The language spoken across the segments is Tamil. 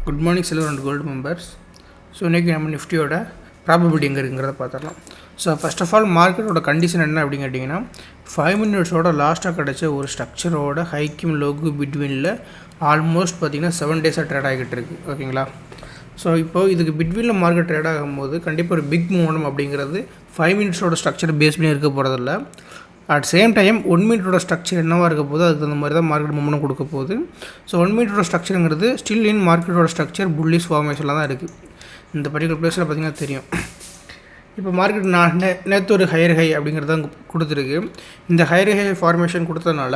Good morning silver and gold members. So இன்றைக்கி நம்ம நிஃப்டியோட ப்ராபபிலிட்டி எங்கே இருக்குங்கிறத பார்த்துடலாம். ஸோ ஃபர்ஸ்ட் ஆஃப் ஆல் மார்க்கெட்டோட கண்டிஷன் என்ன அப்படின்னு கேட்டிங்கன்னா 5 மினிட்ஸோட லாஸ்ட்டாக கிடச்ச ஒரு ஸ்ட்ரக்சரோட ஹைக்கும் லோக்கு பிட்வீனில் ஆல்மோஸ்ட் பார்த்திங்கன்னா 7 டேஸாக ட்ரேட் ஆகிட்டு இருக்குது. ஓகேங்களா? ஸோ இப்போது இதுக்கு பிட்வீனில் மார்க்கெட் ட்ரேட் ஆகும்போது கண்டிப்பாக ஒரு பிக் மூவ்மெண்ட் அப்படிங்கிறது 5 மினிட்ஸோட ஸ்ட்ரக்சர் பேஸ் பண்ணி இருக்க போகிறதில்ல. அட் சேம் டைம் 1 மினிட்டோட ஸ்ட்ரக்சர் என்னவாக இருக்க போது அதுக்கு தகுந்த மாதிரி தான் மார்க்கெட் மூவ்மெண்ட் கொடுக்க போகுது. ஸோ 1 மினிட்டோட ஸ்ட்ரக்சருங்கிறது ஸ்டில் இன் மார்க்கெட்டோட ஸ்ட்ரக்சர் புல்லிஷ் ஃபார்மேஷனில் தான் இருக்குது. இந்த பர்டிகுலர் பிளேஸில் பார்த்திங்கன்னா தெரியும். இப்போ மார்க்கெட் நேற்று ஒரு ஹையர் ஹை அப்படிங்கிறது தான் கொடுத்துருக்கு. இந்த ஹையர் ஹை ஃபார்மேஷன் கொடுத்ததுனால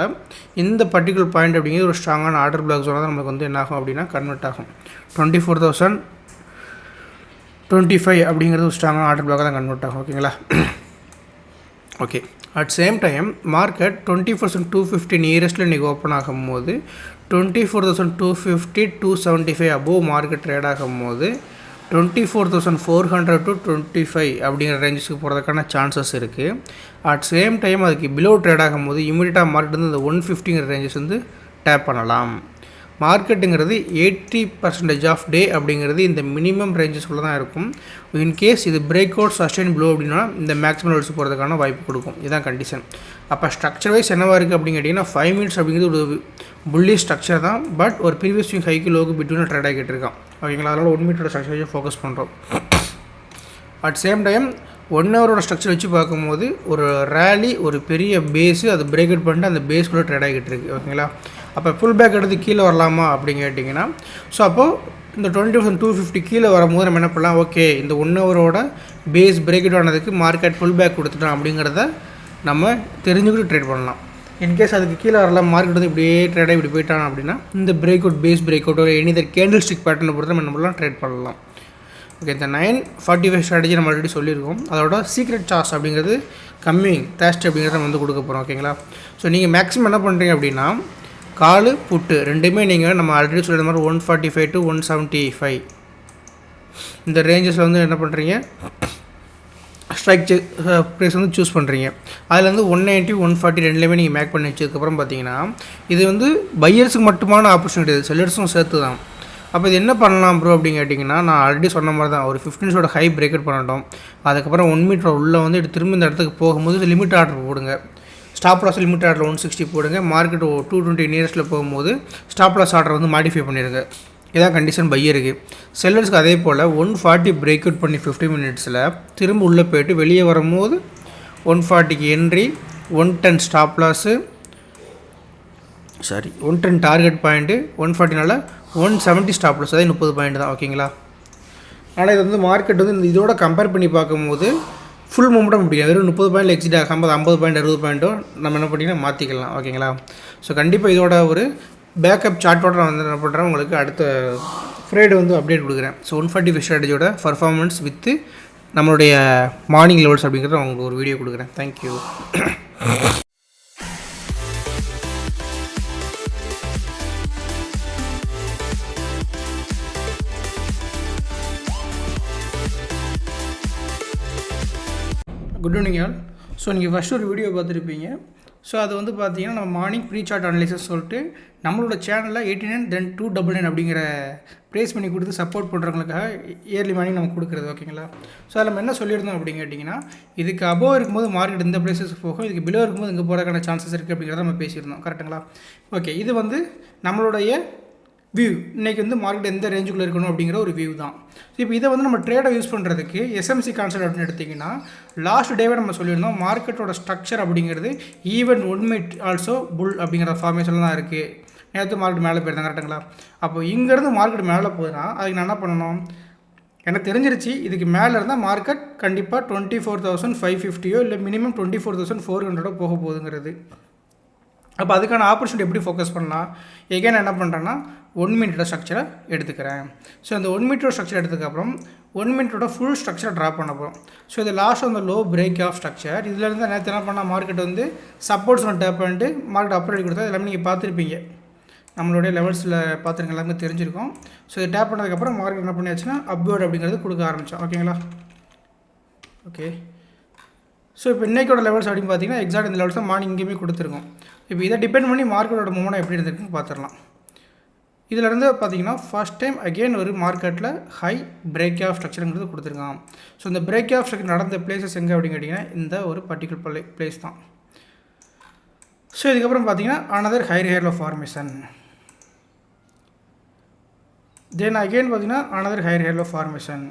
இந்த பர்டிகுலர் பாயிண்ட் அப்படிங்கிறது ஒரு ஸ்ட்ராங்கான ஆர்டர் பிளாக் ஜோனாக தான் நமக்கு என்ன ஆகும் அப்படின்னா கன்வெர்ட் ஆகும். 24,025 அப்படிங்கிறது ஒரு ஸ்ட்ராங்கான ஆர்டர் பிளாக்காக தான் கன்வெர்ட் ஆகும். ஓகேங்களா? Okay. At same time market 20,250 நியரஸ்ட்டில் இன்றைக்கி ஓப்பன் ஆகும்போது 24,250 275 அபோவ் மார்க்கெட் ட்ரேட் ஆகும்போது 24,400 to 25 அப்படிங்கிற ரேஞ்சஸ்க்கு போகிறதுக்கான சான்சஸ் இருக்குது. அட் சேம் டைம் அதுக்கு பிலோ ட்ரேட் ஆகும்போது இமீடியட்டாக மார்க்கெட் வந்து இந்த 150ங்கிற ரேஞ்சஸ் வந்து டேப் பண்ணலாம். மார்க்கெட்டுங்கிறது 80% ஆஃப் டே அப்படிங்கிறது இந்த மினிமம் ரேஞ்சஸ்குள்ளே தான் இருக்கும். இன்கேஸ் இது பிரேக் அவுட் சஸ்டெயின் ப்ளோ அப்படின்னா இந்த மேக்ஸிமம் லெவல்ஸ் போகிறதுக்கான வாய்ப்பு கொடுக்கும். இதுதான் கண்டிஷன். அப்போ ஸ்ட்ரக்சர் வைஸ் என்னவாக இருக்குது அப்படின்னு கேட்டிங்கன்னா 5 மினிட்ஸ் அப்படிங்கிறது ஒரு புல்லி ஸ்ட்ரக்சர் தான். பட் ஒரு ப்ரீவியஸ் விங் ஹைக்கு லோக்கு பிட்வீனில் ட்ரேட் ஆகிட்டு இருக்கான். ஓகேங்களா? அதனால் 1 மினிட்டோட ஸ்ட்ரக்சர் வச்சு ஃபோக்கஸ் பண்ணுறோம். அட் சேம் டைம் 1 ஹவரோட ஸ்ட்ரக்சர் வச்சு பார்க்கும்போது ஒரு ரேலி ஒரு பெரிய பேஸு அது பிரேக் அவுட் பண்ணிட்டு அந்த பேஸ்க்குள்ளே ட்ரேட் ஆகிட்டு இருக்குது. ஓகேங்களா? அப்போ ஃபுல் பேக் எடுத்து கீழே வரலாமா அப்படின்னு கேட்டிங்கன்னா ஸோ அப்போது இந்த 20,250 கீழே வரும்போது நம்ம என்ன பண்ணலாம், ஓகே இந்த 1 ஹவரோட பேஸ் பிரேக் அவுட் ஆனதுக்கு மார்க்கெட் ஃபுல் பேக் கொடுத்துட்டோம் அப்படிங்கிறத நம்ம தெரிஞ்சுக்கிட்டு ட்ரேட் பண்ணலாம். இன்கேஸ் அதுக்கு கீழே வரலாம் மார்க்கெட் வந்து இப்படியே ட்ரேடாக இப்படி போயிட்டான் அப்படின்னா இந்த break out base break out ஒரு எனி கேண்டில் ஸ்டிக் பேட்டர்னை பொறுத்து நம்ம என்ன பண்ணலாம், ட்ரேட் பண்ணலாம். ஓகே. இந்த 945 ஸ்ட்ராட்டஜி நம்ம ஆல்ரெடி சொல்லியிருக்கோம். அதோட சீக்ரெட் சார்ஸ் அப்படிங்கிறது கம்மிங் டேஸ்ட் அப்படிங்கிறத நம்ம வந்து கொடுக்க போகிறோம். ஓகேங்களா? ஸோ நீங்கள் மேக்ஸிமம் என்ன பண்ணுறீங்க அப்படின்னா காலு புட்டு ரெண்டுமே நீங்கள் நம்ம ஆல்ரெடி சொல்கிற மாதிரி 145 to 175 இந்த ரேஞ்சஸில் வந்து என்ன பண்ணுறீங்க, ஸ்ட்ரைக் ப்ரைஸ் வந்து சூஸ் பண்ணுறீங்க. அதில் வந்து 190 140 ரெண்டுலேயுமே நீங்கள் மேக் பண்ணி வச்சதுக்கப்புறம் பார்த்தீங்கன்னா இது வந்து பையர்ஸுக்கு மட்டுமான ஆப்பர்ச்சுனிட்டி, இது செல்லர்ஸும் சேர்த்து தான். அப்போ இது என்ன பண்ணலாம் ப்ரோ அப்படின்னு கேட்டிங்கன்னா நான் ஆல்ரெடி சொன்ன மாதிரி தான் ஒரு 15 ஹை பிரேக் அவுட் பண்ணட்டும். அதுக்கப்புறம் 1 மீட்டர் உள்ளே வந்து திரும்ப இந்த இடத்துக்கு போகும்போது லிமிட் ஆர்டர் போடுங்க. ஸ்டாப் லாஸ் லிமிட் ஆர்டர் 160 போடுங்க. மார்க்கெட் 220 நியரஸ்ட்டில் போகும்போது ஸ்டாப் லாஸ் ஆர்டர் வந்து மாடிஃபை பண்ணிடுங்க. இதான் கண்டிஷன் பையருக்கு. செல்லர்ஸ்க்கு அதே போல் 140 பிரேக் அவுட் பண்ணி 50 மினிட்ஸில் திரும்ப உள்ளே போய்ட்டு வெளியே வரும்போது 140க்கு entry, 110 stop loss 110 target point, 140னால 170 ஸ்டாப் லாஸ், அதே 30 பாயிண்ட் தான். ஓகேங்களா? ஆனால் இது வந்து மார்க்கெட் வந்து இதோட கம்பேர் பண்ணி பார்க்கும்போது ஃபுல் மூமெண்ட்டும் முடியாது. வெறும் 30 பாயிண்ட் எக்ஸிட் ஆகாமல் 50 பாயிண்ட் 60 பாயிண்ட்டோ நம்ம என்ன பண்ணிங்கன்னா மாற்றிக்கலாம். ஓகேங்களா? ஸோ கண்டிப்பாக இதோட ஒரு பேக்கப் சார்ட்டோட நான் வந்து என்ன பண்ணுறேன் உங்களுக்கு அடுத்த ஃப்ரைடே வந்து அப்டேட் கொடுக்குறேன். ஸோ 145 ஸ்ட்ராட்டஜியோட பர்ஃபார்மன்ஸ் வித்து நம்மளுடைய மார்னிங் லெவல்ஸ் அப்படிங்கிறத உங்களுக்கு ஒரு வீடியோ கொடுக்குறேன். Thank you. Good evening all. So நீங்கள் ஃபஸ்ட்டு ஒரு வீடியோ பார்த்துருப்பீங்க. ஸோ அது வந்து பார்த்தீங்கன்னா நம்ம மார்னிங் ப்ரீ சார்ட் அனலைசஸ் சொல்லிட்டு நம்மளோட சேனலில் 89 then 299 அப்படிங்கிற ப்ரைஸ் பண்ணி கொடுத்து சப்போர்ட் பண்ணுறவங்களுக்காக இயர்லி மார்னிங் நம்ம கொடுக்குறது. ஓகேங்களா? ஸோ அதில் நம்ம என்ன சொல்லியிருந்தோம் அப்படின்னு கேட்டிங்கன்னா இதுக்கு அபோவ் இருக்கும்போது மார்க்கெட் இந்த ப்ரைஸஸ் போகும், இதுக்கு பிலோ இருக்கும்போது இங்கே போகிறதுக்கான சான்சஸ் இருக்குது அப்படிங்கிறத நம்ம பேசியிருந்தோம். கரெக்டுங்களா? ஓகே. இது வந்து நம்மளுடைய வியூ. இன்றைக்கி வந்து மார்க்கெட் எந்த ரேஞ்சுக்குள்ளே இருக்கணும் அப்படிங்கிற ஒரு வியூ தான். ஸோ இப்போ இதை வந்து நம்ம ட்ரேடை யூஸ் பண்ணுறதுக்கு எஸ்எம்சி கான்செப்ட் அப்படின்னு எடுத்திங்கன்னா லாஸ்ட் டேவே நம்ம சொல்லியிருந்தோம் மார்க்கெட்டோட ஸ்ட்ரக்சர் அப்படிங்கிறது ஈவன் 1 மினிட் ஆல்சோ புல் அப்படிங்கிற ஃபார்மேஷனில் தான் இருக்குது. நேற்று மார்க்கெட் மேலே போயிருந்தாங்க. கரெக்டுங்களா? அப்போ இங்கேருந்து மார்க்கெட் மேலே போதுன்னா அதுக்கு நான் என்ன பண்ணணும், எனக்கு தெரிஞ்சிருச்சு இதுக்கு மேலே இருந்தால் மார்க்கெட் கண்டிப்பாக 24,550 இல்லை மினிமம் 24,400 போக போகுதுங்கிறது. அப்போ அதுக்கான ஆப்பர்ச்சுனிட்டி எப்படி ஃபோக்கஸ் பண்ணலாம், எகைன் என்ன பண்ணுறேன்னா 1 மினிட்டோட ஸ்ட்ரக்சரை எடுத்துக்கிறேன். ஸோ அந்த 1 மினிட்டோட ஸ்ட்ரக்சர் எடுத்துக்கப்புறம் 1 மினிட்டோட ஃபுல் ஸ்ட்ரக்சரை ட்ரா பண்ண போகிறோம். ஸோ இது லாஸ்ட் அந்த லோ பிரேக் ஆஃப் ஸ்ட்ரக்சர் இதிலேருந்து நேற்று என்ன பண்ணால் மார்க்கெட் வந்து சப்போர்ட்ஸ் ஒன்று டேப் பண்ணிட்டு மார்க்கெட் அப்ரேட் கொடுத்தா எல்லாமே நீங்கள் பார்த்துருப்பீங்க. நம்மளுடைய லெவல்ஸில் பார்த்துருங்க, எல்லாமே தெரிஞ்சிருக்கும். ஸோ இது டேப் பண்ணதுக்கப்புறம் மார்க்கெட் என்ன பண்ணியாச்சுன்னா அப்வேர்ட் அப்படிங்கிறது கொடுக்க ஆரம்பித்தோம். ஓகேங்களா? ஓகே. ஸோ இப்போ இன்றைக்கோட லெவல்ஸ் அப்படின்னு பார்த்தீங்கன்னா எக்ஸாக்ட் இந்த லெவல்ஸ் தான் மார்னிங் இங்கேயுமே கொடுத்துருக்கோம். இப்போ இதை டிபெண்ட் பண்ணி மார்க்கெட்டோட மூவ்மெண்ட் எப்படி இருந்திருக்குன்னு பார்த்துடலாம். இதிலிருந்து பார்த்தீங்கன்னா ஃபர்ஸ்ட் டைம் அகெயின் ஒரு மார்க்கெட்டில் ஹை பிரேக் ஆஃப் ஸ்ட்ரக்சருங்கிறது கொடுத்துருக்கான். ஸோ இந்த பிரேக் ஆஃப் ஸ்ட்ரக்சர் நடந்த பிளேசஸ் எங்கே அப்படின்னு கேட்டிங்கன்னா இந்த ஒரு பர்டிகுலர் பிளேஸ் தான். ஸோ இதுக்கப்புறம் பார்த்தீங்கன்னா another higher higher low formation. Then again பார்த்தீங்கன்னா another higher higher low formation.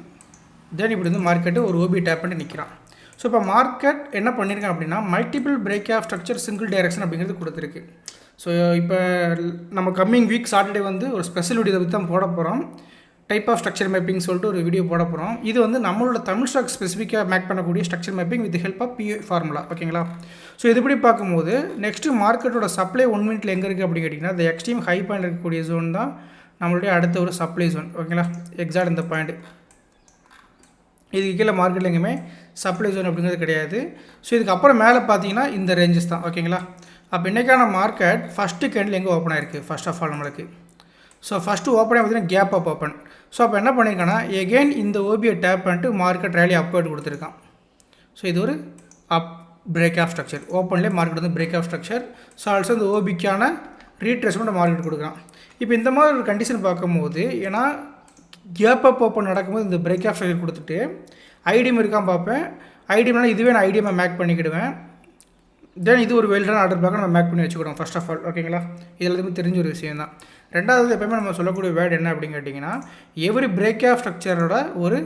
Then இப்படி வந்து மார்க்கெட்டு ஒரு ஓபி டேப் பண்ணிட்டு நிற்கிறான். ஸோ இப்போ மார்க்கெட் என்ன பண்ணியிருக்கான் அப்படின்னா multiple break of structure single direction அப்படிங்கிறது கொடுத்துருக்கு. ஸோ இப்போ நம்ம கம்மிங் வீக் சாட்டர்டே வந்து ஒரு ஸ்பெஷல் வீடியோ பற்றி தான் போட போகிறோம். டைப் ஆஃப் ஸ்ட்ரக்சர் மேப்பிங் சொல்லிட்டு ஒரு வீடியோ போட போகிறோம். இது வந்து நம்மளோட தமிழ் ஸ்டாக் ஸ்பெசிஃபிக்காக மேக் பண்ணக்கூடிய structure mapping with help of PA formula. ஓகேங்களா? ஸோ இதுபடி பார்க்கும்போது நெக்ஸ்ட்டு மார்க்கெட்டோட சப்ளை 1 மினிட்ல எங்கே இருக்குது அப்படின்னு கேட்டிங்கன்னா இந்த எக்ஸ்ட்ரீம் ஹை பாயிண்ட் இருக்கக்கூடிய ஜோன் தான் நம்மளுடைய அடுத்த ஒரு சப்ளை ஜோன். ஓகேங்களா? எக்ஸாக்ட் இந்த பாயிண்ட். இதுக்கு கீழே மார்க்கெட்டில் எங்கேயுமே சப்ளை ஜோன் அப்படிங்கிறது கிடையாது. ஸோ இதுக்கப்புறம் மேலே பார்த்தீங்கன்னா இந்த ரேஞ்சஸ் தான். ஓகேங்களா? அப்போ இன்றைக்கான மார்க்கெட் ஃபஸ்ட்டு கேண்டில் எங்கே ஓப்பன் ஆயிருக்கு ஃபர்ஸ்ட் ஆஃப் ஆல் நம்மளுக்கு. ஸோ ஃபஸ்ட்டு ஓப்பன் ஆகி பார்த்தீங்கன்னா கேப் அப் ஓப்பன். ஸோ அப்போ என்ன பண்ணியிருக்காங்கன்னா எகெயின் இந்த ஓபியை டேப் பண்ணிட்டு மார்க்கெட் ரேலி அப்வர்ட் கொடுத்துருக்கான். ஸோ இது ஒரு அப் பிரேக் ஆஃப் ஸ்ட்ரக்சர். ஓப்பன்லேயே மார்க்கெட் வந்து break of structure. So also இந்த ஓபிக்கான ரீட்ரேஸ்மெண்ட் மார்க்கெட் கொடுக்குறான். இப்போ இந்த மாதிரி ஒரு கண்டிஷன் பார்க்கும்போது ஏன்னா கேப் அப் ஓப்பன் நடக்கும்போது இந்த பிரேக் ஆஃப் ஸ்ட்ரக்சர் கொடுத்துட்டு ஐடிஎம் இருக்கான் பார்ப்பேன். ஐடிஎம்னா இதுவே நான் ஐடிஎம்மை மேக் பண்ணிக்கிடுவேன். தென் இது ஒரு வெல்டான ஆர்டர் பேக்காக நம்ம மேக் பண்ணி வச்சுக்கிடுவோம் ஃபர்ஸ்ட் ஆஃப் ஆல். ஓகேங்களா? இது எல்லாத்துக்குமே தெரிஞ்ச ஒரு விஷயம் தான். ரெண்டாவது எப்போயுமே நம்ம சொல்லக்கூடிய வேர்டு என்ன அப்படின்னு கேட்டிங்கன்னா எவ்ரி பிரேக் ஆஃப் ஸ்ட்ரக்சரோட ஒரு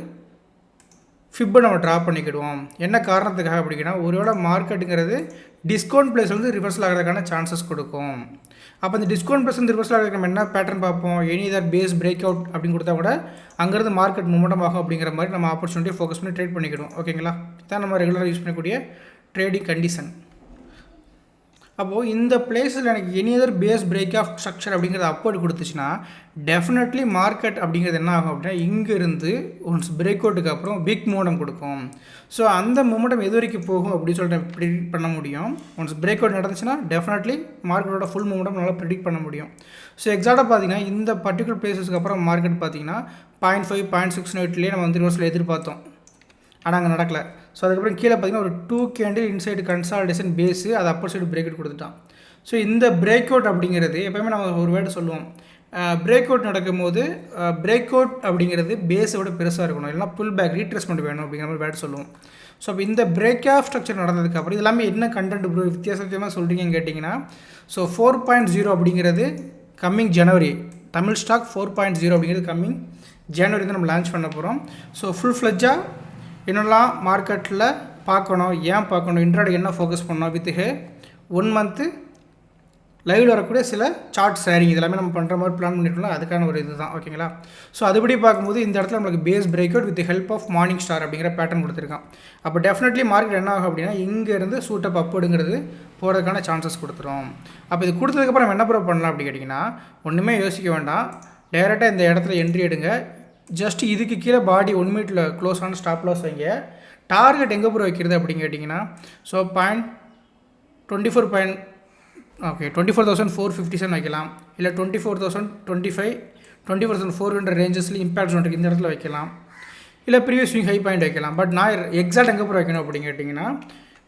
ஃபிப்பை நம்ம ட்ரா பண்ணிக்கிடுவோம். என்ன காரணத்துக்காக அப்படின்னா ஒருவேளை மார்க்கெட்டுங்கிறது டிஸ்கவுண்ட் ப்ளேஸ் வந்து ரிவர்சல் ஆகிறதுக்கான சான்சஸ் கொடுக்கும். அப்போ இந்த டிஸ்கவுண்ட் ப்ளஸ் வந்து ரிவர்சல் ஆகிறதுக்கு நம்ம என்ன பேட்டர்ன் பார்ப்போம், எனி இதர் பேஸ் பிரேக் அவுட் அப்படின்னு கொடுத்தா கூட அங்கேருந்து மார்க்கெட் மூமெண்டம் ஆகும் அப்படிங்கிற மாதிரி நம்ம ஆப்பர்ச்சுனிட்டியை ஃபோக்கஸ் பண்ணி ட்ரேட் பண்ணிக்கிடுவோம். ஓகேங்களா? இதான் நம்ம ரெகுலராக யூஸ் பண்ணக்கூடிய ட்ரேடிங் கண்டிஷன். அப்போது இந்த பிளேஸில் எனக்கு any other base break of structure அப்படிங்கிறது அப்போர்ட் கொடுத்துச்சுன்னா டெஃபினெட்லி மார்க்கெட் அப்படிங்கிறது என்ன ஆகும் அப்படின்னா இங்கேருந்து ஒன்ஸ் பிரேக் அவுட்டுக்கு அப்புறம் பிக் மூமெண்டம் கொடுக்கும். ஸோ அந்த மூமெண்டம் எது வரைக்கும் போகும் அப்படின்னு சொல்லிட்டு ப்ரிடிக்ட் பண்ண முடியும். ஒன்ஸ் பிரேக் அவுட் நடந்துச்சுன்னா டெஃபினெட்லி மார்க்கெட்டோட ஃபுல் மூமெண்டம் நல்லா ப்ரிடிக்ட் பண்ண முடியும். ஸோ எக்ஸாக்டாக பார்த்தீங்கன்னா இந்த பர்டிகுலர் பிளேஸஸ்க்கு அப்புறம் மார்க்கெட் பார்த்தீங்கன்னா 0.5 0.6 நம்ம வந்து ரிவர்ஸில் எதிர்பார்த்தோம். ஆனால் அங்கே நடக்கலை. ஸோ அதுக்கப்புறம் கீழே பார்த்தீங்கன்னா ஒரு 2 கேண்டில் இன்சைடு கன்சால்டேஷன் பேஸு அது அப்பர் சைடு பிரேக் அவுட் கொடுத்துட்டான். ஸோ இந்த பிரேக் அவுட் அப்படிங்கிறது எப்போயுமே நம்ம ஒரு வேர்டு சொல்லுவோம். பிரேக் அவுட் நடக்கும்போது பிரேக் அவுட் அப்படிங்கிறது பேஸை விட பெருசாக இருக்கணும், இல்லைனா புல் பேக் ரீட்ரேஸ்மெண்ட் வேணும் அப்படிங்கிற மாதிரி வேர்டு சொல்லுவோம். ஸோ அப்போ இந்த பிரேக் ஆஃப் ஸ்ட்ரக்சர் நடந்ததுக்கப்புறம் இது எல்லாமே என்ன கண்டென்ட் ப்ரோ வித்தியாசமாக சொல்கிறீங்கன்னு கேட்டிங்கன்னா ஸோ 4.0 அப்படிங்கிறது கம்மிங் ஜனவரி தமிழ் ஸ்டாக் 4.0 அப்படிங்கிறது கம்மிங் ஜனவரி தான் நம்ம லான்ச் பண்ண போகிறோம். ஸோ ஃபுல் ஃப்ளெஜ்ஜாக என்னெல்லாம் மார்க்கெட்டில் பார்க்கணும், ஏன் பார்க்கணும், இன்ட்ராடே என்ன ஃபோக்கஸ் பண்ணணும் வித் 1 மந்த்து லைவில் வரக்கூடிய சில சார்ட் ஷேரிங் இதெல்லாமே நம்ம பண்ணுற மாதிரி பிளான் பண்ணிட்டோம்ல அதுக்கான ஒரு இது தான். ஓகேங்களா? ஸோ அதுபடி பார்க்கும்போது இந்த இடத்துல நம்மளுக்கு base break out with help of morning star அப்படிங்கிற பேட்டர்ன் கொடுத்துருக்கான். அப்போ டெஃபினெட்லி மார்க்கெட் என்ன ஆகும் அப்படின்னா இங்கேருந்து சூட்டப் அப்வர்டுங்கிறது போகிறதுக்கான சான்சஸ் கொடுத்துரும். அப்போ இது கொடுத்ததுக்கப்புறம் நம்ம என்ன ப்ரோ பண்ணலாம் அப்படின்னு கேட்டிங்கன்னா ஒன்றுமே யோசிக்க வேண்டாம், டைரெக்டாக இந்த இடத்துல என்ட்ரி எடுங்க. ஜஸ்ட் இதுக்கு கீழே பாடி 1 மினிட்ல க்ளோஸ் ஆன ஸ்டாப் லாஸ் வைங்க. டார்கெட் எங்கே போய் வைக்கிறது அப்படின்னு கேட்டிங்கன்னா ஸோ 24,457 வைக்கலாம், இல்லை 24,025 24,400 ரேஞ்சஸில் இம்பேக்ட் ஜோன் இந்த இடத்துல வைக்கலாம், இல்லை ப்ரீவியஸ் ஸ்விங் ஹை பாயிண்ட் வைக்கலாம். பட் நான் எக்ஸாக்ட் எங்கே போய் வைக்கணும் அப்படின்னு கேட்டிங்கன்னா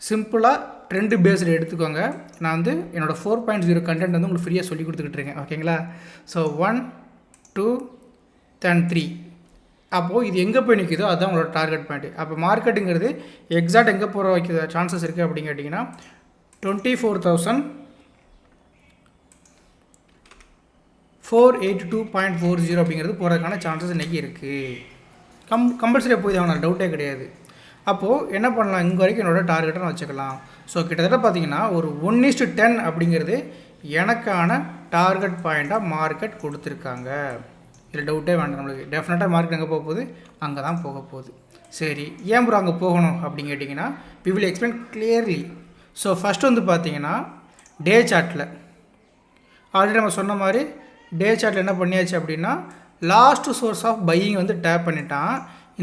சிம்பிளாக ட்ரெண்டு பேஸில் எடுத்துக்கோங்க. நான் வந்து என்னோடய 4.0 கண்டென்ட் வந்து உங்களுக்கு ஃப்ரீயாக சொல்லி கொடுத்துக்கிட்டு இருக்கேன். ஓகேங்களா? ஸோ 1 2 then 3 அப்போது இது எங்கே போய் நிற்குதோ அதுதான் உங்களோட டார்கெட் பாயிண்ட். அப்போ மார்க்கெட்டுங்கிறது எக்ஸாக்ட் எங்கே போகிற வைக்கிற சான்சஸ் இருக்குது அப்படின்னு கேட்டிங்கன்னா 24,482.40 அப்படிங்கிறது போகிறதுக்கான சான்சஸ் இன்றைக்கி இருக்குது. கம்பல்சரியாக போய் தான் டவுட்டே கிடையாது. அப்போது என்ன பண்ணலாம், இங்கே வரைக்கும் என்னோட டார்கெட்டை நான் வச்சுக்கலாம். ஸோ கிட்டத்தட்ட பார்த்தீங்கன்னா ஒரு 1:10 அப்படிங்கிறது எனக்கான டார்கெட் பாயிண்ட்டாக மார்க்கெட் கொடுத்துருக்காங்க. இதில் டவுட்டே வேண்டாம், நம்மளுக்கு டெஃபினட்டாக மார்க்கெட் எங்கே போக போகுது, அங்கே தான் போக போகுது. சரி, ஏன் ப்ரோ அங்கே போகணும் அப்படின்னு கேட்டிங்கன்னா we will explain clearly. So first வந்து பார்த்தீங்கன்னா டே சார்ட்டில் ஆல்ரெடி நம்ம சொன்ன மாதிரி டே சார்ட்டில் என்ன பண்ணியாச்சு அப்படின்னா லாஸ்ட் சோர்ஸ் ஆஃப் பையிங் வந்து டேப் பண்ணிட்டான்.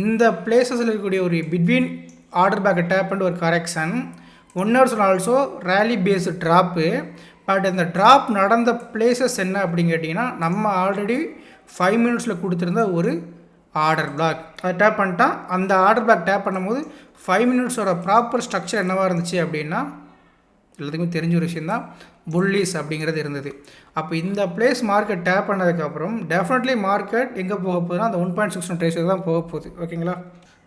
இந்த பிளேசஸில் இருக்கக்கூடிய ஒரு பிட்வீன் ஆர்டர் பேக்கை டேப் பண்ணிட்டு ஒரு correction 1 hours also rally based drop. But இந்த ட்ராப் நடந்த பிளேசஸ் என்ன அப்படின்னு கேட்டிங்கன்னா நம்ம ஆல்ரெடி 5 minutesல கொடுத்துருந்த ஒரு ஆர்டர் பிளாக் அதை டேப் பண்ணிட்டான். அந்த ஆர்டர் பிளாக் டேப் பண்ணும்போது 5 minutesோட ப்ராப்பர் ஸ்ட்ரக்சர் என்னவாக இருந்துச்சு அப்படின்னா எல்லாத்துக்குமே தெரிஞ்ச ஒரு விஷயம் தான் புல்லிஸ் அப்படிங்கிறது இருந்தது. அப்போ இந்த பிளேஸ் மார்க்கெட் டேப் பண்ணதுக்கப்புறம் டெஃபினெட்லி மார்க்கெட் எங்கே போக போகுதுன்னா அந்த 1.61 ரேஷியோ தான் போக போகுது. ஓகேங்களா?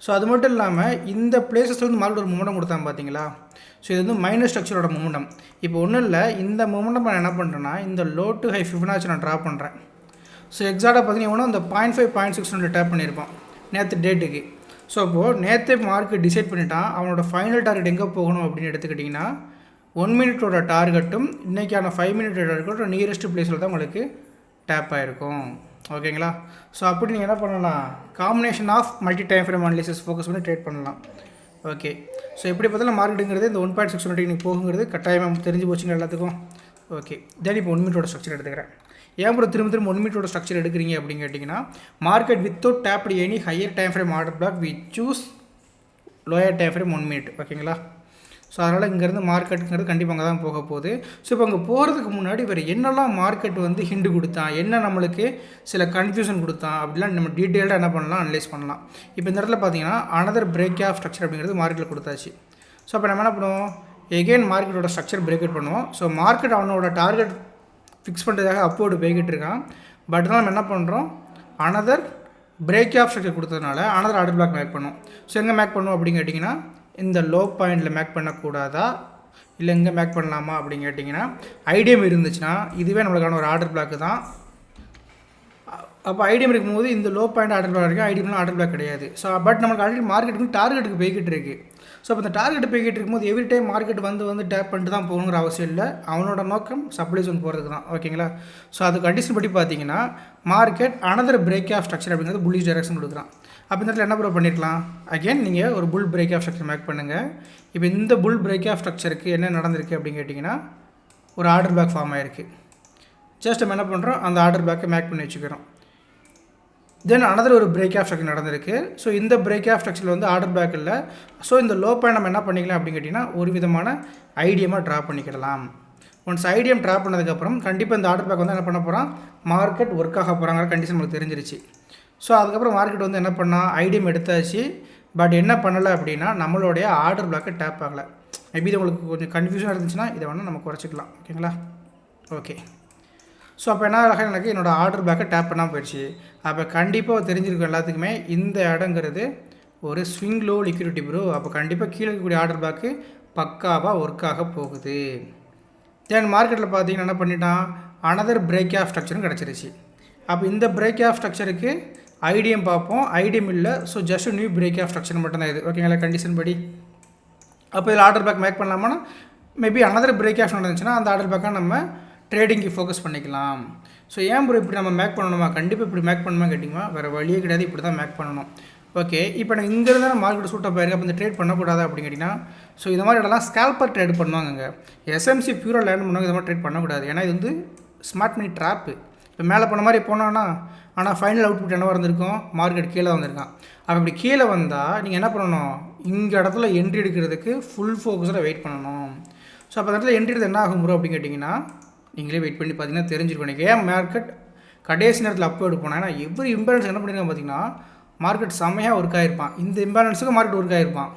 ஸோ அது மட்டும் இல்லாமல் இந்த பிளேஸஸ் வந்து மார்க்கெட் ஒரு மூமெண்டம் கொடுத்தாங்க பார்த்தீங்களா? ஸோ இது வந்து மைனஸ் ஸ்ட்ரக்சரோட மூமெண்டம். இப்போ ஒன்றும் இல்லை, இந்த மூமெண்டம் நான் என்ன பண்ணுறேன்னா இந்த லோ டு ஹை ஃபிபனாச்சி நான் ட்ரா பண்ணுறேன். ஸோ எக்ஸாக்டாக பார்த்தீங்கன்னா இந்த 0.5 0.6 டேப் பண்ணியிருப்பான் நேற்று டேட்டுக்கு. ஸோ அப்போது நேற்று மார்க்கெட் டிசைட் பண்ணிட்டான் அவனோட ஃபைனல் டார்கெட் எங்கே போகணும் அப்படின்னு எடுத்துக்கிட்டிங்கன்னா 1 மினிட்டோட டார்கெட்டும் இன்றைக்கான 5 மினிட் டார்கெட்டும் நியரஸ்ட் பிளேஸில் தான் உங்களுக்கு டேப் ஆகிருக்கும். ஓகேங்களா? ஸோ அப்படி நீங்கள் என்ன பண்ணலாம், combination of multi time frame analysis focus பண்ணி ட்ரேட் பண்ணலாம். ஓகே, ஸோ எப்படி பார்த்தாலும் மார்க்கெட்டுங்கிறது இந்த 1.61 நீங்கள் போகுங்கிறது கட்டாயமாக தெரிஞ்சு போச்சுங்க எல்லாத்துக்கும். ஓகே, தென் இப்போ 1 மினிட்டோட ஸ்ட்ரக்சர் எடுத்துக்கிறேன். ஏன் ப்ரோ திரும்ப 1 மினிட்டோட ஸ்ட்ரக்சர் எடுக்கிறீங்க அப்படின்னு கேட்டிங்கன்னா market without tapped any higher time frame order block we choose lower time frame 1 minute. ஓகேங்களா? ஸோ அதனால் இங்கேருந்து மார்க்கெட்டுங்கிறது கண்டிப்பாக அங்கே தான் போக போகுது. ஸோ இப்போ அங்கே போகிறதுக்கு முன்னாடி வேறு என்னெல்லாம் மார்க்கெட் வந்து ஹிண்டு கொடுத்தான், என்ன நம்மளுக்கு சில கன்ஃபியூஷன் கொடுத்தான் அப்படிலாம் நம்ம டீட்டெயில்டாக என்ன பண்ணலாம், அனலைஸ் பண்ணலாம். இப்போ இந்த இடத்துல பார்த்தீங்கன்னா அனதர் பிரேக் ஆஃப் ஸ்ட்ரக்சர் அப்படிங்கிறது மார்க்கெட்டில் கொடுத்தாச்சு. ஸோ அப்போ நம்ம என்ன பண்ணுவோம், எகெயின் மார்க்கெட்டோட ஸ்ட்ரக்சர் பிரேக் அவுட் பண்ணுவோம். ஸோ மார்க்கெட் அவனோட டார்கெட் ஃபிக்ஸ் பண்ணுறதுக்காக அப்போர்டு போய்கிட்டு இருக்கான். பட் நம்ம என்ன பண்ணுறோம், அனதர் பிரேக் ஆஃப் ஸ்ட்ரக்சர் கொடுத்ததுனால அனதர் ஆர்டர் பிளாக் மேக் பண்ணும். ஸோ எங்கே மேக் பண்ணுவோம் அப்படின்னு கேட்டிங்கன்னா இந்த லோ பாயிண்டில் மேக் பண்ணக்கூடாதா இல்லை எங்கே மேக் பண்ணலாமா அப்படின்னு கேட்டிங்கன்னா ஐடியம் இருந்துச்சுன்னா இதுவே நம்மளுக்கான ஒரு ஆர்டர் பிளாக்கு தான். அப்போ ஐடியம் இருக்கும்போது இந்த லோ பாயிண்ட் ஆர்டர் பிளாக் இருக்குது, ஐடியம்லாம் ஆர்டர் பிளாக் கிடையாது. ஸோ பட் நம்மளுக்கு ஆல்ரெடி மார்க்கெட்டுக்கு டார்கெட்டுக்கு போய்கிட்டு இருக்குது. ஸோ அப்போ இந்த டார்கெட் போய்கிட்டு இருக்கும்போது எவ்ரி டைம் மார்க்கெட் வந்து டேப் பண்ணிட்டு தான் போகணுங்கிற அவசியம் இல்லை. அவனோட நோக்கம் சப்ளை ஜோன் போகிறதுக்கு தான். ஓகேங்களா? ஸோ அது கண்டிஷன் படி பார்த்தீங்கன்னா market another break of structure அப்படிங்கிறது புல்லிஷ் டைரக்ஷன் கொடுக்குறான். அப்போ இந்த இடத்துல என்ன ப்ரோ பண்ணியிருக்கலாம், அகெயின் நீங்கள் ஒரு புல் பிரேக் ஆஃப் ஸ்ட்ரக்சர் மேக் பண்ணுங்கள். இப்போ இந்த புல் பிரேக் ஆஃப் ஸ்ட்ரக்சருக்கு என்ன நடந்திருக்கு அப்படின்னு கேட்டிங்கன்னா ஒரு ஆர்டர் பேக் ஃபார்ம் ஆகிருக்கு. ஜஸ்ட் நம்ம என்ன பண்ணுறோம், அந்த ஆர்டர் பேக்கை மேக் பண்ணி வச்சுக்கிறோம். தென் அனதர் ஒரு பிரேக் ஆஃப் ஸ்ட்ரக்சர் நடந்திருக்கு. ஸோ இந்த பிரேக் ஆஃப் ஸ்ட்ரக்சரில் வந்து ஆர்டர் பேக் இல்லை. ஸோ இந்த லோ பாயிண்ட் நம்ம என்ன பண்ணிக்கலாம் அப்படின்னு கேட்டிங்கன்னா ஒரு விதமான ஐடியமாக ட்ரா பண்ணிக்கிடலாம். ஒன்ஸ் ஐடியம் ட்ரா பண்ணதுக்கப்புறம் கண்டிப்பாக இந்த ஆர்டர் பேக் வந்து என்ன பண்ண போகிறான், மார்க்கெட் ஒர்க் ஆக போகிறாங்கிற கண்டிஷன் நமக்கு தெரிஞ்சிருச்சு. ஸோ அதுக்கப்புறம் மார்க்கெட் வந்து என்ன பண்ணால் ஐடியம் எடுத்தாச்சு. பட் என்ன பண்ணலை அப்படின்னா நம்மளுடைய ஆர்டர் பிளாக்கை டேப் ஆகலை. மேபி இது உங்களுக்கு கொஞ்சம் கன்ஃபியூஷனாக இருந்துச்சுன்னா இதை வேணால் நம்ம குறைச்சிக்கலாம். ஓகேங்களா? ஓகே, ஸோ அப்போ என்ன ஆக எனக்கு என்னோடய ஆர்டர் பிளாக்கை டேப் பண்ணாமல் போயிடுச்சு. அப்போ கண்டிப்பாக தெரிஞ்சிருக்கும் எல்லாத்துக்குமே இந்த இடங்கிறது ஒரு ஸ்விங் லோ லிக்விடிட்டி ப்ரோ. அப்போ கண்டிப்பாக கீழே இருக்கக்கூடிய ஆர்டர் பிளாக்கு பக்காவாக ஒர்க் ஆக போகுது. தென் மார்க்கெட்டில் பார்த்தீங்கன்னா என்ன பண்ணிட்டான், அனதர் பிரேக் ஆஃப் ஸ்ட்ரக்சரும் கிடச்சிருச்சு. அப்போ இந்த பிரேக் ஆஃப் ஸ்ட்ரக்சருக்கு ஐடியம் பார்ப்போம், ஐடியம் இல்லை. So just new break of structure மட்டும் தான் இது. ஓகேங்களா? கண்டிஷன் படி அப்போ இதில் ஆர்டர் பேக் மேக் பண்ணலாமான்னா மேபி அனதர் பிரேக் ஆஃப் நடந்துச்சுன்னா அந்த ஆர்டர் பேக்காக நம்ம ட்ரேடிங்க்கு ஃபோக்கஸ் பண்ணிக்கலாம். ஸோ ஏன் ப்ரோ இப்படி நம்ம மேக் பண்ணணுமா, கண்டிப்பாக இப்படி மேக் பண்ணணுமா கேட்டிங்கன்னா வேறு வழியே கிடையாது, இப்படி தான் மேக் பண்ணணும். ஓகே, இப்போ நான் இங்கேருந்து தான் மார்க்கெட் சூட் அப் ஆயிருக்கு. அப்போ இந்த ட்ரேட் பண்ணக்கூடாது அப்படின்னு கேட்டிங்கன்னா ஸோ இந்த மாதிரி இடம்லாம் ஸ்கேல்பர் ட்ரேட் பண்ணுவாங்க. எஸ்எம்சி பியூராக லேர்ன் பண்ணுவாங்க, இது மாதிரி ட்ரேட் பண்ணக்கூடாது. ஏன்னா இது வந்து ஸ்மார்ட் மணி ட்ராப்பு. இப்போ மேலே போன மாதிரி போனோன்னா ஆனால் ஃபைனல் அவுட்புட் என்னவாக இருந்திருக்கும், மார்க்கெட் கீழே வந்திருக்கான். அப்போ இப்படி கீழே வந்தால் நீங்கள் என்ன பண்ணணும், இங்கே இடத்துல என்ட்ரி எடுக்கிறதுக்கு ஃபுல் ஃபோக்கஸில் வெயிட் பண்ணணும். ஸோ அப்போ இடத்துல என்ட்ரி எடுத்து என்ன ஆகும் ப்ரோ அப்படின்னு கேட்டிங்கன்னா நீங்களே வெயிட் பண்ணி பார்த்தீங்கன்னா தெரிஞ்சிருக்கும். எனக்கு ஏன் மார்க்கெட் கடைசி நேரத்தில் அப்போ எடுப்போம், ஏன்னா எவ்ரி இம்பேலன்ஸ் என்ன பண்ணியிருக்காங்க பார்த்தீங்கன்னா மார்க்கெட் செம்மையாக ஒர்க் ஆகிருப்பான், இந்த இம்பேலன்ஸுக்கு மார்க்கெட் ஒர்க் ஆகிருப்பான்.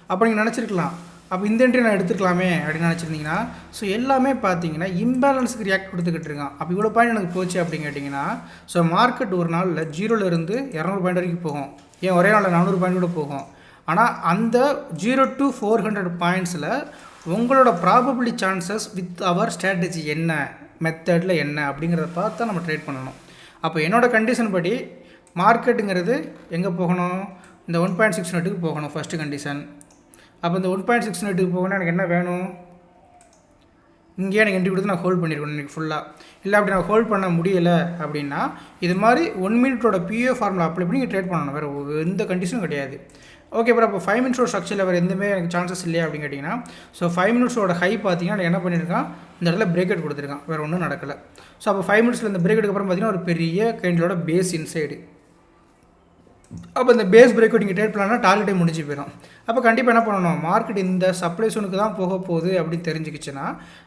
அப்போ நீங்கள் நினச்சிருக்கலாம் அப்போ இந்த என்ட்ரி நான் எடுத்துக்கலாமே அப்படின்னு நினச்சிருந்தீங்கன்னா ஸோ எல்லாமே பார்த்தீங்கன்னா இம்பேலன்ஸுக்கு ரியாக்ட் கொடுத்துக்கிட்டு இருக்கான். அப்போ இவ்வளோ பாயிண்ட் எனக்கு போச்சு அப்படின்னு கேட்டிங்கன்னா ஸோ மார்க்கெட் ஒரு நாளில் 0லேருந்து 200 பாயிண்ட் வரைக்கும் போகும், ஏன் ஒரே நாளில் 400 பாயிண்ட் கூட போகும். ஆனால் அந்த 0 to 400 பாயிண்ட்ஸில் உங்களோட probability chances with our strategy என்ன, மெத்தடில் என்ன அப்படிங்கிறத பார்த்தா நம்ம ட்ரேட் பண்ணணும். அப்போ என்னோடய கண்டிஷன் படி மார்க்கெட்டுங்கிறது எங்கே போகணும், இந்த 1.6 நெட்டுக்கு போகணும் ஃபஸ்ட்டு கண்டிஷன். அப்போ இந்த 1.6 நெட்டுக்கு போகணும்னா எனக்கு என்ன வேணும், இங்கேயே எனக்கு என்ட்ரி கொடுத்து நான் ஹோல்ட் பண்ணியிருக்கணும் இன்றைக்கி ஃபுல்லாக. இல்லை அப்படி நான் ஹோல்ட் பண்ண முடியலை அப்படின்னா இது மாதிரி 1 மினிட்டோட பிஏ ஃபார்முலா அப்ளை பண்ணி நீங்கள் ட்ரேட் பண்ணணும், வேறு எந்த கண்டிஷனும் கிடையாது. ஓகே ப்ரோ, அப்போ 5 மினிட்ஸோட ஸ்ட்ரக்சரில் வேறு எதுவுமே எனக்கு சான்சஸ் இல்லையா அப்படின்னு கேட்டிங்கன்னா ஸோ 5 மினிட்ஸோட ஹை பார்த்தீங்கன்னா நான் என்ன பண்ணியிருக்கான், இந்த இடத்துல பிரேக் அவுட் கொடுத்துருக்கான், வேறு ஒன்றும் நடக்கலை. ஸோ அப்போ 5 மினிட்ஸில் இந்த பிரேக் அவுட்டுக்கு அப்புறம் பார்த்தீங்கன்னா ஒரு பெரிய கைண்டோட பேஸ் இன்சைடு. அப்போ இந்த பேஸ் பிரேக் அவுட் நீங்கள் ட்ரேட் பண்ணால் டார்கெட்டே முடிஞ்சு போயிடும். அப்போ கண்டிப்பாக என்ன பண்ணணும், மார்க்கெட் இந்த சப்ளை ஜோனுக்கு தான் போக போகுது அப்படின்னு தெரிஞ்சுக்கிச்சுன்னா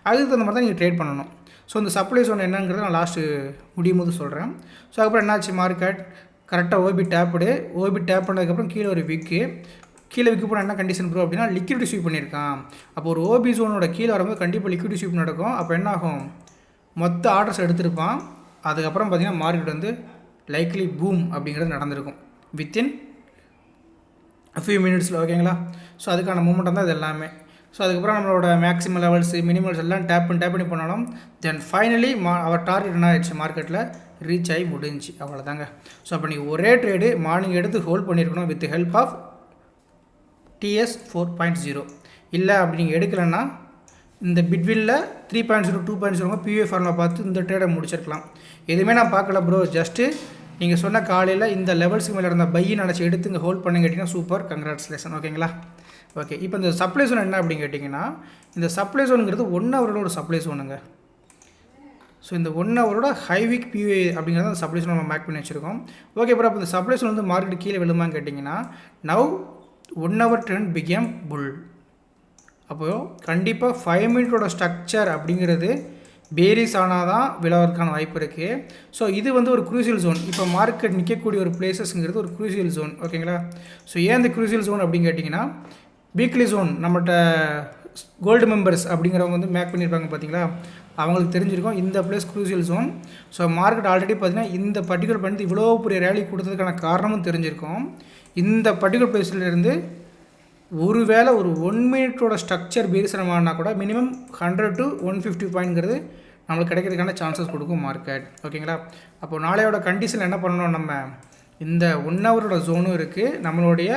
அதுக்கு தகுந்த மாதிரி தான் நீங்கள் ட்ரேட் பண்ணணும். ஸோ இந்த சப்ளை ஜோன் என்னங்கிறத நான் லாஸ்ட்டு முடியும் போது சொல்கிறேன். ஸோ அதுக்கப்புறம் என்னாச்சு, மார்க்கெட் கரெக்டாக ஓபி டேப் பண்ணதுக்கப்புறம் கீழே ஒரு விக்கு கீழே விற்க போனால் என்ன கண்டிஷன் ப்ரோ அப்படின்னா லிக்விடிட்டி ஸ்வீப் பண்ணியிருக்கான். அப்போ ஒரு ஓபி ஜோனோட கீழே வரும்போது கண்டிப்பாக லிக்விடிட்டி ஸ்வீப் நடக்கும். அப்போ என்ன ஆகும், மொத்த ஆர்டர்ஸ் எடுத்திருப்பான். அதுக்கப்புறம் பார்த்திங்கன்னா மார்க்கெட் வந்து லைக்லி பூம் அப்படிங்கிறது நடந்திருக்கும் வித்தின் ஃபியூ மினிட்ஸில். ஓகேங்களா? ஸோ அதுக்கான மூமெண்டம் தான் இது எல்லாமே. ஸோ அதுக்கப்புறம் நம்மளோட மேக்ஸிமம் லெவல்ஸ் மினிமல்ஸ் எல்லாம் டேப் பண்ணி போனாலும் தென் ஃபைனலி அவர் டார்கெட் என்ன ஆயிடுச்சு, மார்க்கெட்டில் ரீச் ஆகி முடிஞ்சு. அவ்வளோதாங்க. ஸோ அப்போ நீங்கள் ஒரே ட்ரேடு மார்னிங் எடுத்து ஹோல்ட் பண்ணியிருக்கணும் வித் ஹெல்ப் ஆஃப் TS 4.0. இல்லை அப்படி நீங்கள் எடுக்கலைன்னா இந்த பிட்வீனில் 3.0 2.0 PUA ஃபார்முலா பார்த்து இந்த ட்ரேடை முடிச்சிருக்கலாம். எதுவுமே நான் பார்க்கல ப்ரோ, ஜஸ்ட்டு நீங்கள் சொன்ன காலையில் இந்த லெவல்ஸுக்கு மேலே இருந்த பையை நினச்சி எடுத்து இங்கே ஹோல்ட் பண்ணி கேட்டிங்கன்னா சூப்பர், கங்க்ராச்சுலேஷன். ஓகேங்களா? ஓகே, இப்போ இந்த சப்ளை ஜோன் என்ன அப்படின்னு கேட்டிங்கன்னா, இந்த சப்ளை ஜோனுங்கிறது 1 ஹவரோட ஒரு சப்ளை ஜோனுங்க. ஸோ இந்த 1 ஹவரோட ஹை வீக் PUA அப்படிங்கிறத அந்த சப்ளை ஜோன் நம்ம மேக் பண்ணி வச்சுருக்கோம். ஓகே, அப்புறம் இப்போ இந்த சப்ளை ஜோன் வந்து மார்க்கெட் கீழே விழுமான்னு கேட்டிங்கன்னா, நவ் 1 ஹவர் ட்ரெண்ட் பிகேம் புல். அப்போது கண்டிப்பாக 5 மினிட்டோட ஸ்ட்ரக்சர் அப்படிங்கிறது பேரிஸ் ஆனால் தான் விழாவதற்கான வாய்ப்பு இருக்குது. ஸோ இது வந்து ஒரு க்ரூசியல் ஜோன். இப்போ மார்க்கெட் நிற்கக்கூடிய ஒரு பிளேசஸ்ங்கிறது ஒரு க்ரூசியல் ஜோன். ஓகேங்களா? ஸோ ஏன் இந்த க்ரூசியல் ஜோன் அப்படின்னு கேட்டிங்கன்னா, வீக்லி ஜோன் நம்மகிட்ட கோல்டு மெம்பர்ஸ் அப்படிங்கிறவங்க வந்து மேக் பண்ணியிருப்பாங்க பார்த்தீங்களா, அவங்களுக்கு தெரிஞ்சிருக்கும் இந்த place crucial zone. So market already பார்த்திங்கன்னா இந்த பர்டிகுலர் பண்ணி இவ்வளோ பெரிய ரேலி கொடுத்ததுக்கான காரணமும் தெரிஞ்சிருக்கும். இந்த பர்டிகுலர் பிளேஸ்லேருந்து ஒருவேளை ஒரு 1 மினிட்டோட ஸ்ட்ரக்சர் பேரிசனமானா கூட மினிமம் 100 to 150 பாயிண்ட்ங்கிறது நம்மளுக்கு கிடைக்கிறதுக்கான சான்சஸ் கொடுக்கும் மார்க்கெட். ஓகேங்களா? அப்போது நாளையோட கண்டிஷன் என்ன பண்ணணும், நம்ம இந்த 1 ஹவரோட ஜோனும் இருக்குது, நம்மளுடைய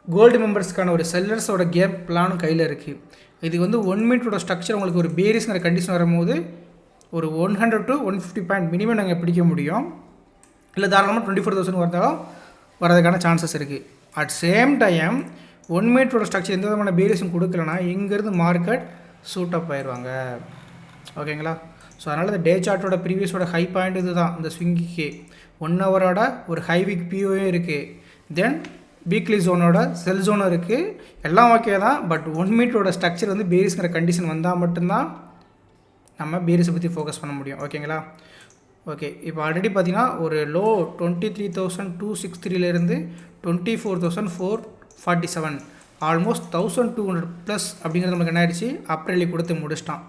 கோல்டு மெம்பர்ஸ்க்கான ஒரு செல்லர்ஸோட கேம் பிளானும் கையில் இருக்குது. இது வந்து 1 மினிட்டோட ஸ்ட்ரக்சர் உங்களுக்கு ஒரு பேரிஸ்ங்கிற கண்டிஷன் வரும்போது ஒரு 100 to 150 பாயிண்ட் மினிமம் நாங்கள் பிடிக்க முடியும். இல்லை தாராளமாக 24,000 வந்தாலும் வரதுக்கான சான்சஸ் இருக்குது. அட் சேம் டைம் 1 மினிட்டோட ஸ்ட்ரக்சர் எந்த விதமான பேரிஸும் கொடுக்கலனா இங்கேருந்து மார்க்கெட் சூட்டப் ஆயிடுவாங்க. ஓகேங்களா? ஸோ அதனால் இந்த டே சார்ட்டோட ப்ரீவியஸோட ஹை பாயிண்ட் இது தான். இந்த ஸ்விங்கிக்கு 1 ஹவரோட ஒரு ஹை வீக் PUA இருக்குது, தென் வீக்லி ஜோனோட செல் ஜோனும் இருக்குது, எல்லாம் ஓகே தான். பட் 1 மினிட்டோட ஸ்ட்ரக்சர் வந்து பேரிஸ்ங்கிற கண்டிஷன் வந்தால் மட்டும்தான் நம்ம பேரிஸை பற்றி ஃபோக்கஸ் பண்ண முடியும். ஓகேங்களா? ஓகே, இப்போ ஆல்ரெடி பார்த்தீங்கன்னா ஒரு லோ 23,263லேருந்து 24,447 ஆல்மோஸ்ட் 1,200 ப்ளஸ் அப்படிங்கிறது நமக்கு என்ன ஆயிடுச்சு, அப்ரேலி கொடுத்து முடிச்சிட்டான்.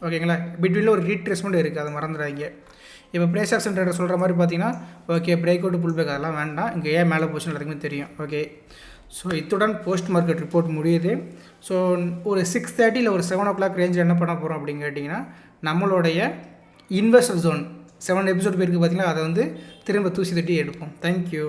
ஓகேங்களா? பிட்வீனில் ஒரு ரீட்ரேஸ்மெண்ட் இருக்குது, அதை மறந்துடாதீங்க. இப்போ ப்ரைஸ் ஆக்ஷன் ட்ரேடர் சொல்கிற மாதிரி பார்த்தீங்கன்னா okay break out pull back அதெல்லாம் வேண்டாம், இங்கே ஏன் மேலே போச்சுன்னு எல்லாத்துக்குமே தெரியும். ஓகே, ஸோ இத்துடன் போஸ்ட் மார்க்கெட் ரிப்போர்ட் முடியுது. ஸோ ஒரு 6:30 இல்லை ஒரு 7 o'clock ரேஞ்சில் என்ன பண்ண போகிறோம் அப்படின்னு கேட்டிங்கன்னா, நம்மளுடைய இன்வெஸ்டர் ஜோன் 7 எபிசோட் பேருக்கு பார்த்தீங்கன்னா அதை வந்து திரும்ப தூசி தட்டி எடுப்போம். தேங்க்யூ.